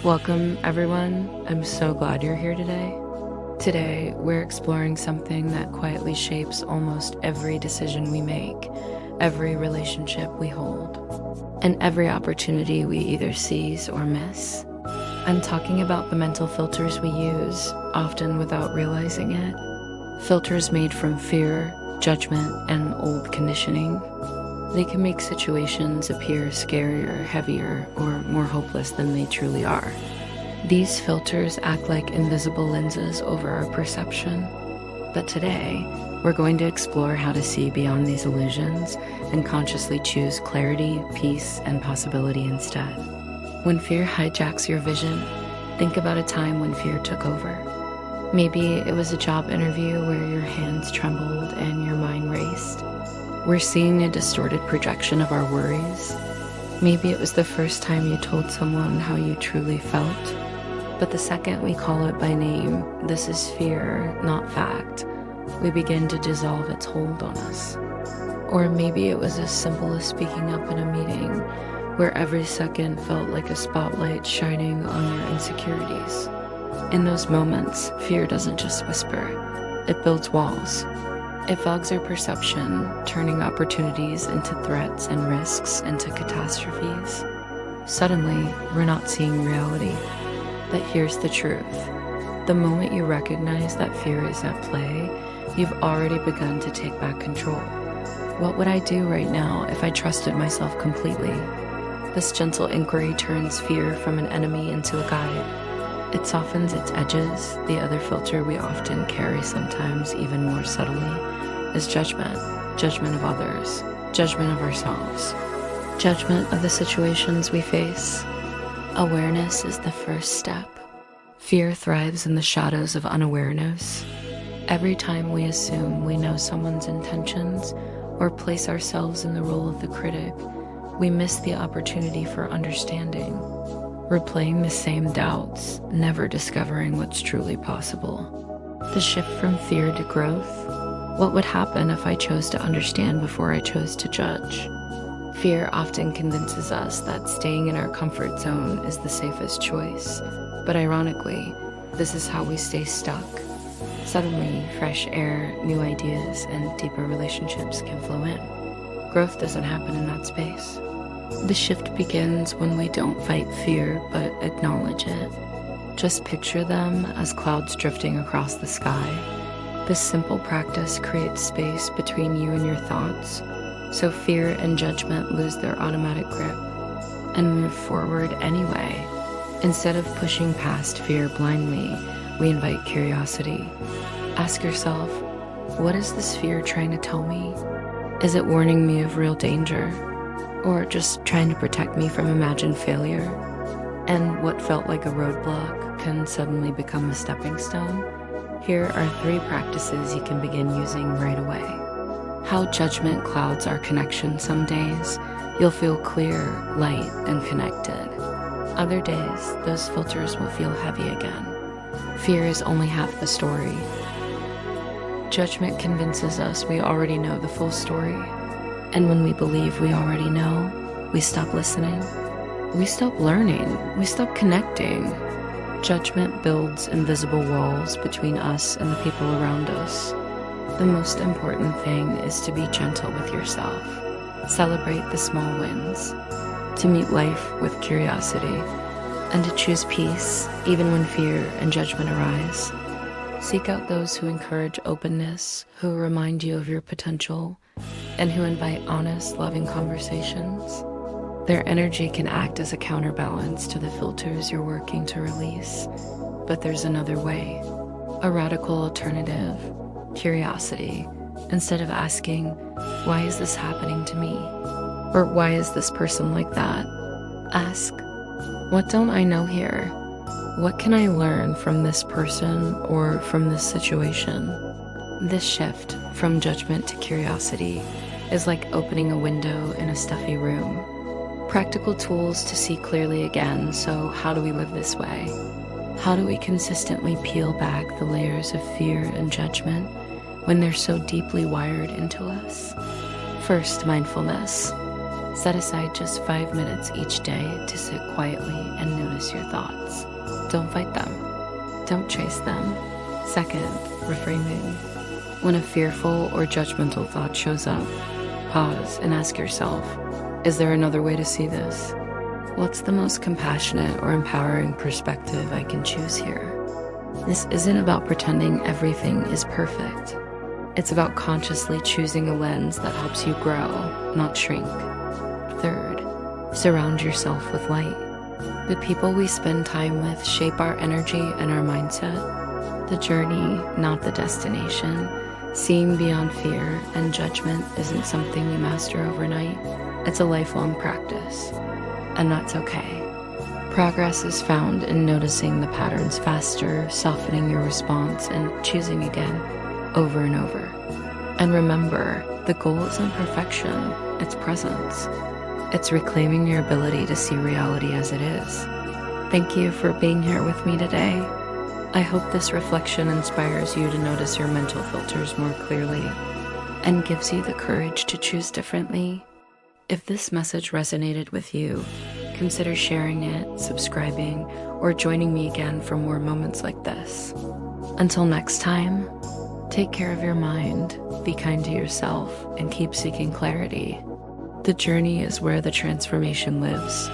Welcome, everyone. I'm so glad you're here today. Today, we're exploring something that quietly shapes almost every decision we make, every relationship we hold, and every opportunity we either seize or miss. I'm talking about the mental filters we use, often without realizing it. Filters made from fear, judgment, and old conditioning. They can make situations appear scarier, heavier, or more hopeless than they truly are. These filters act like invisible lenses over our perception. But today, we're going to explore how to see beyond these illusions and consciously choose clarity, peace, and possibility instead. When fear hijacks your vision, think about a time when fear took over. Maybe it was a job interview where your hands trembled and your mind raced. We're seeing a distorted projection of our worries. Maybe it was the first time you told someone how you truly felt. But the second we call it by name, this is fear, not fact, we begin to dissolve its hold on us. Or maybe it was as simple as speaking up in a meeting where every second felt like a spotlight shining on your insecurities. In those moments, fear doesn't just whisper, it builds walls. It fogs our perception, turning opportunities into threats and risks into catastrophes. Suddenly, we're not seeing reality. But here's the truth. The moment you recognize that fear is at play, you've already begun to take back control. What would I do right now if I trusted myself completely? This gentle inquiry turns fear from an enemy into a guide. It softens its edges. The other filter we often carry, sometimes even more subtly, is judgment. Judgment of others, judgment of ourselves, judgment of the situations we face. Awareness is the first step. Fear thrives in the shadows of unawareness. Every time we assume we know someone's intentions or place ourselves in the role of the critic, we miss the opportunity for understanding. Replaying the same doubts, never discovering what's truly possible. The shift from fear to growth. What would happen if I chose to understand before I chose to judge? Fear often convinces us that staying in our comfort zone is the safest choice. But ironically, this is how we stay stuck. Suddenly, fresh air, new ideas, and deeper relationships can flow in. Growth doesn't happen in that space. The shift begins when we don't fight fear, but acknowledge it. Just picture them as clouds drifting across the sky. This simple practice creates space between you and your thoughts, so fear and judgment lose their automatic grip and move forward anyway. Instead of pushing past fear blindly, we invite curiosity. Ask yourself, what is this fear trying to tell me? Is it warning me of real danger? Or just trying to protect me from imagined failure? And what felt like a roadblock can suddenly become a stepping stone? Here are 3 practices you can begin using right away. How judgment clouds our connection. Some days, you'll feel clear, light, and connected. Other days, those filters will feel heavy again. Fear is only half the story. Judgment convinces us we already know the full story. And when we believe we already know, we stop listening. We stop learning. We stop connecting. Judgment builds invisible walls between us and the people around us. The most important thing is to be gentle with yourself. Celebrate the small wins. To meet life with curiosity. And to choose peace, even when fear and judgment arise. Seek out those who encourage openness, who remind you of your potential, and who invite honest, loving conversations. Their energy can act as a counterbalance to the filters you're working to release. But there's another way, a radical alternative, curiosity. Instead of asking, why is this happening to me? Or why is this person like that? Ask, what don't I know here? What can I learn from this person or from this situation? This shift from judgment to curiosity is like opening a window in a stuffy room. Practical tools to see clearly again. So how do we live this way? How do we consistently peel back the layers of fear and judgment when they're so deeply wired into us? First, mindfulness. Set aside just 5 minutes each day to sit quietly and notice your thoughts. Don't fight them. Don't chase them. Second, reframing. When a fearful or judgmental thought shows up, pause and ask yourself, is there another way to see this? What's the most compassionate or empowering perspective I can choose here? This isn't about pretending everything is perfect. It's about consciously choosing a lens that helps you grow, not shrink. Third, surround yourself with light. The people we spend time with shape our energy and our mindset. The journey, not the destination. Seeing beyond fear and judgment isn't something we master overnight. It's a lifelong practice, and that's okay. Progress is found in noticing the patterns faster, softening your response, and choosing again, over and over. And remember, the goal isn't perfection, it's presence. It's reclaiming your ability to see reality as it is. Thank you for being here with me today. I hope this reflection inspires you to notice your mental filters more clearly and gives you the courage to choose differently. If this message resonated with you, consider sharing it, subscribing, or joining me again for more moments like this. Until next time, take care of your mind, be kind to yourself, and keep seeking clarity. The journey is where the transformation lives.